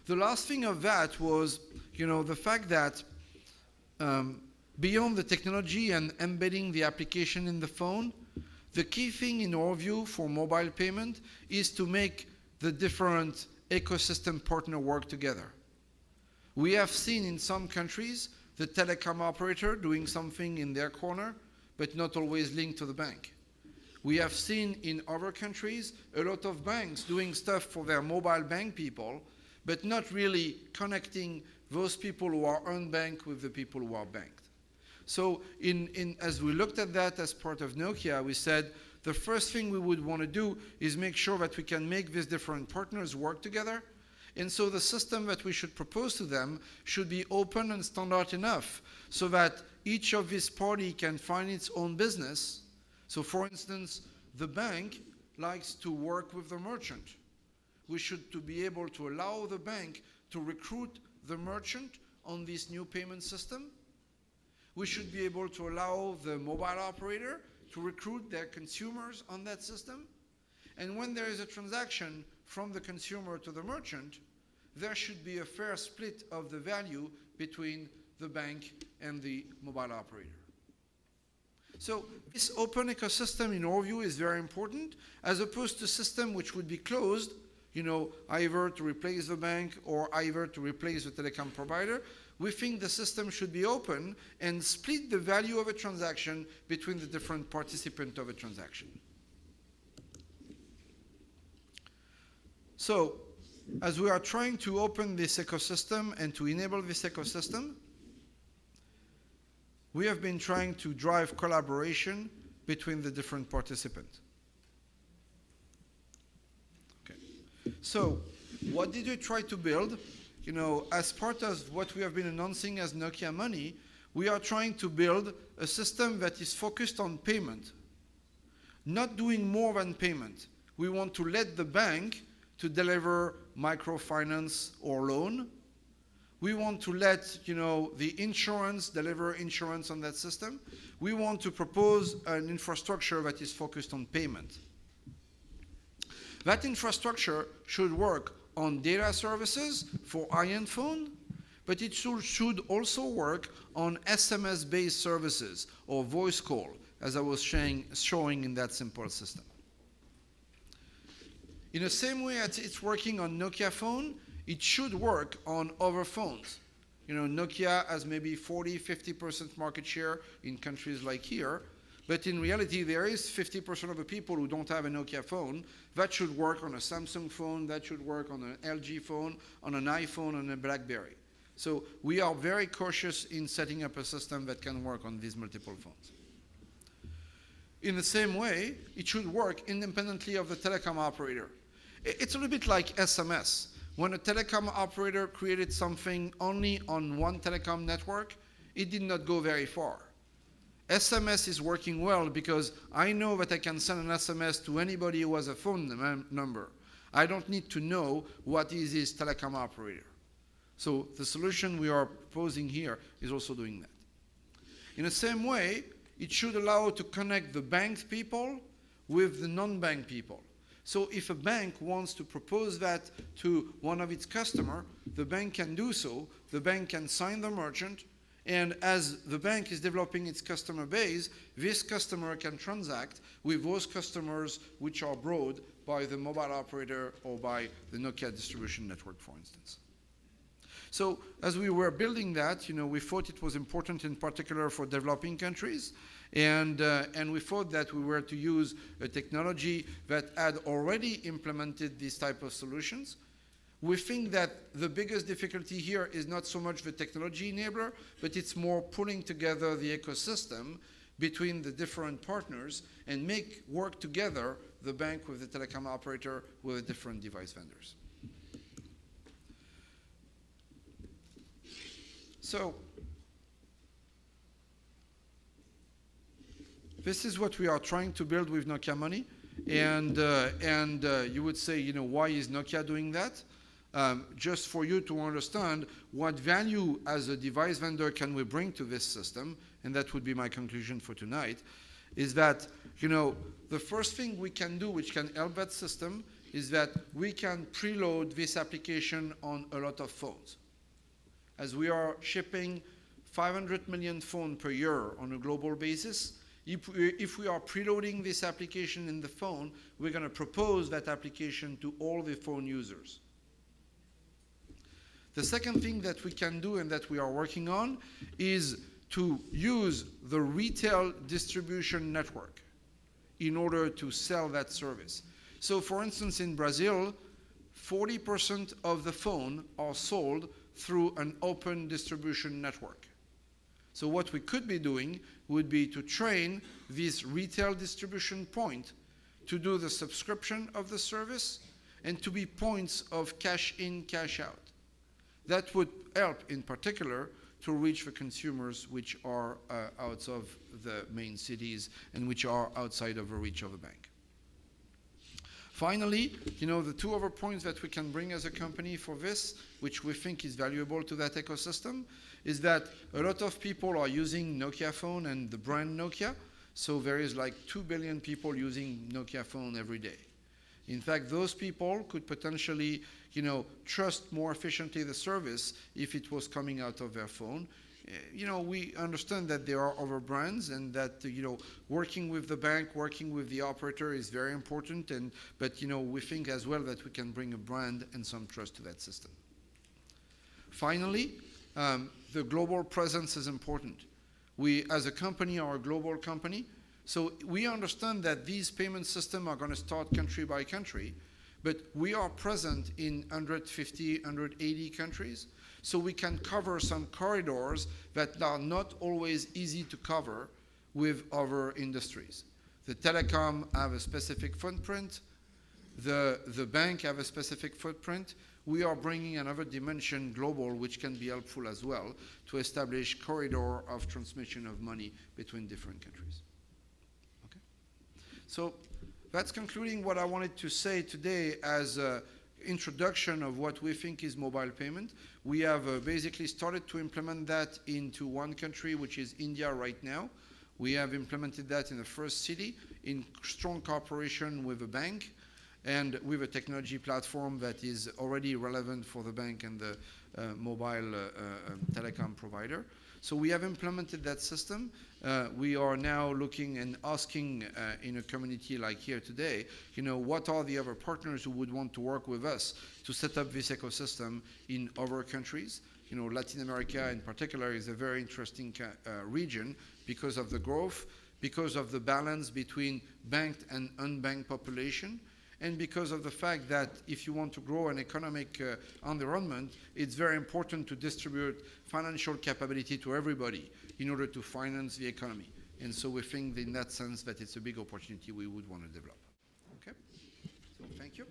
The last thing of that was, the fact that beyond the technology and embedding the application in the phone, the key thing in our view for mobile payment is to make the different ecosystem partner work together. We have seen in some countries the telecom operator doing something in their corner, but not always linked to the bank. We have seen in other countries a lot of banks doing stuff for their mobile bank people, but not really connecting those people who are unbanked with the people who are banked. So as we looked at that as part of Nokia, we said the first thing we would want to do is make sure that we can make these different partners work together. And so the system that we should propose to them should be open and standard enough so that each of these parties can find its own business. So for instance, the bank likes to work with the merchant. We should to be able to allow the bank to recruit the merchant on this new payment system. We should be able to allow the mobile operator to recruit their consumers on that system. And when there is a transaction from the consumer to the merchant, there should be a fair split of the value between the bank and the mobile operator. So this open ecosystem, in our view, is very important, as opposed to a system which would be closed, either to replace the bank or either to replace the telecom provider. We think the system should be open and split the value of a transaction between the different participants of a transaction. So, as we are trying to open this ecosystem and to enable this ecosystem, we have been trying to drive collaboration between the different participants. Okay. So, what did we try to build? As part of what we have been announcing as Nokia Money, we are trying to build a system that is focused on payment, not doing more than payment. We want to let the bank to deliver microfinance or loan. We want to let the insurance deliver insurance on that system. We want to propose an infrastructure that is focused on payment. That infrastructure should work on data services for high-end phone, but it should also work on SMS-based services or voice call, as I was showing in that simple system. In the same way as it's working on Nokia phone, it should work on other phones. Nokia has maybe 40–50% market share in countries like here, but in reality, there is 50% of the people who don't have a Nokia phone. That should work on a Samsung phone, that should work on an LG phone, on an iPhone, on a BlackBerry. So we are very cautious in setting up a system that can work on these multiple phones. In the same way, it should work independently of the telecom operator. It's a little bit like SMS. When a telecom operator created something only on one telecom network, it did not go very far. SMS is working well because I know that I can send an SMS to anybody who has a phone number. I don't need to know what is his telecom operator. So the solution we are proposing here is also doing that. In the same way, it should allow to connect the banked people with the non-bank people. So if a bank wants to propose that to one of its customers, the bank can do so. The bank can sign the merchant. And as the bank is developing its customer base, this customer can transact with those customers which are brought by the mobile operator or by the Nokia distribution network, for instance. So as we were building that, we thought it was important in particular for developing countries. And we thought that we were to use a technology that had already implemented these type of solutions. We think that the biggest difficulty here is not so much the technology enabler, but it's more pulling together the ecosystem between the different partners and make work together the bank with the telecom operator with the different device vendors. So this is what we are trying to build with Nokia Money. And you would say, why is Nokia doing that? Just for you to understand what value as a device vendor can we bring to this system, and that would be my conclusion for tonight, is that the first thing we can do which can help that system is that we can preload this application on a lot of phones. As we are shipping 500 million phones per year on a global basis, if we are preloading this application in the phone, we're going to propose that application to all the phone users. The second thing that we can do and that we are working on is to use the retail distribution network in order to sell that service. So for instance, in Brazil, 40% of the phone are sold through an open distribution network. So what we could be doing would be to train this retail distribution point to do the subscription of the service and to be points of cash in, cash out. That would help in particular to reach the consumers which are out of the main cities and which are outside of the reach of the bank. Finally, the two other points that we can bring as a company for this, which we think is valuable to that ecosystem, is that a lot of people are using Nokia phone and the brand Nokia. So there is like 2 billion people using Nokia phone every day. In fact, those people could potentially, trust more efficiently the service if it was coming out of their phone. We understand that there are other brands and that, working with the bank, working with the operator is very important. But we think as well that we can bring a brand and some trust to that system. Finally, the global presence is important. We, as a company, are a global company. So we understand that these payment systems are going to start country by country, but we are present in 150, 180 countries. So we can cover some corridors that are not always easy to cover with other industries. The telecom have a specific footprint. The bank have a specific footprint. We are bringing another dimension global, which can be helpful as well to establish corridor of transmission of money between different countries. Okay. So that's concluding what I wanted to say today as an introduction of what we think is mobile payment. We have basically started to implement that into one country, which is India right now. We have implemented that in the first city in strong cooperation with a bank and with a technology platform that is already relevant for the bank and the mobile telecom provider. So we have implemented that system. We are now looking and asking in a community like here today, what are the other partners who would want to work with us to set up this ecosystem in other countries? Latin America in particular is a very interesting region because of the growth, because of the balance between banked and unbanked population, and because of the fact that if you want to grow an economic environment, it's very important to distribute financial capability to everybody in order to finance the economy. And so we think in that sense that it's a big opportunity we would want to develop. Okay? So thank you.